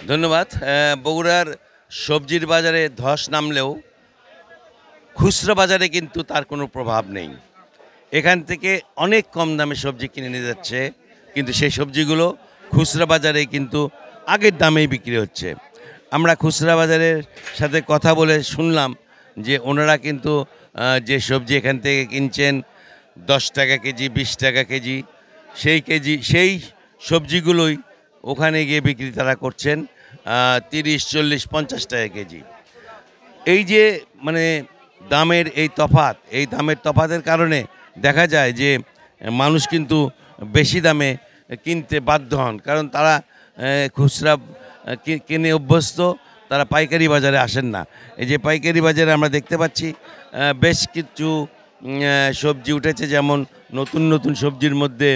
ধন্যবাদ। বগুড়ার সবজির বাজারে ধস নামলেও খুচরা বাজারে কিন্তু তার কোনো প্রভাব নেই। এখান থেকে অনেক কম দামে সবজি কিনে নিয়ে যাচ্ছে, কিন্তু সেই সবজিগুলো খুচরা বাজারে কিন্তু আগের দামেই বিক্রি হচ্ছে। আমরা খুচরা বাজারের সাথে কথা বলে শুনলাম যে ওনারা কিন্তু যে সবজি এখান থেকে কিনছেন 10 টাকা কেজি, 20 টাকা কেজি, সেই সবজিগুলোই ওখানে গিয়ে বিক্রি তারা করছেন 30, 40, 50 টাকা কেজি। এই যে মানে এই দামের তফাতের কারণে দেখা যায় যে মানুষ কিন্তু বেশি দামে কিনতে বাধ্য হন, কারণ তারা খুচরা কিনে অভ্যস্ত, তারা পাইকারি বাজারে আসেন না। এই যে পাইকারি বাজারে আমরা দেখতে পাচ্ছি বেশ কিছু সবজি উঠেছে, যেমন নতুন নতুন সবজির মধ্যে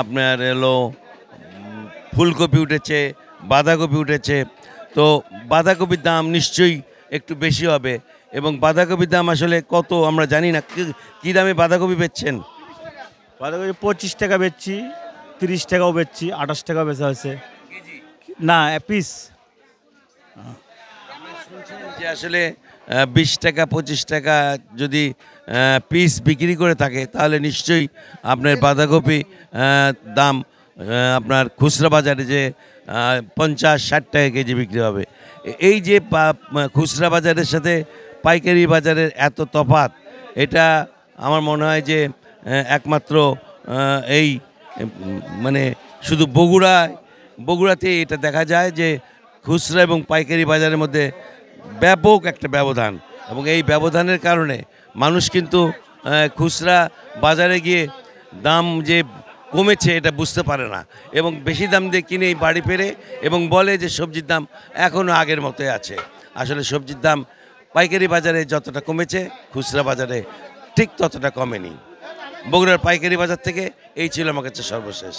আপনার এলো ফুলকপি উঠেছে, বাঁধাকপি উঠেছে। তো বাঁধাকপির দাম নিশ্চয়ই একটু বেশি হবে, এবং বাঁধাকপির দাম আসলে কত আমরা জানি না। কী দামে বাঁধাকপি বেচছেন? বাঁধাকপি 25 টাকা বেচছি, 30 টাকাও বেচছি, 28 টাকাও বেচা হয়েছে। না, পিস। যে আসলে 20 টাকা 25 টাকা যদি পিস বিক্রি করে থাকে, তাহলে নিশ্চয়ই আপনার বাঁধাকপি দাম আপনার খুচরা বাজারে যে 50-60 টাকা কেজি বিক্রি হবে। এই যে খুচরা বাজারের সাথে পাইকারি বাজারের এত তফাৎ, এটা আমার মনে হয় যে একমাত্র এই মানে শুধু বগুড়াতে এটা দেখা যায় যে খুচরা এবং পাইকারি বাজারের মধ্যে ব্যাপক একটা ব্যবধান, এবং এই ব্যবধানের কারণে মানুষ কিন্তু খুচরা বাজারে গিয়ে দাম যে কমেছে এটা বুঝতে পারে না, এবং বেশি দাম দিয়ে কিনেই বাড়ি ফেরে এবং বলে যে সবজির দাম এখনও আগের মতোই আছে। আসলে সবজির দাম পাইকারি বাজারে যতটা কমেছে, খুচরা বাজারে ঠিক ততটা কমেনি। বগুড়ার পাইকারি বাজার থেকে এই ছিল আমার কাছে সর্বশেষ।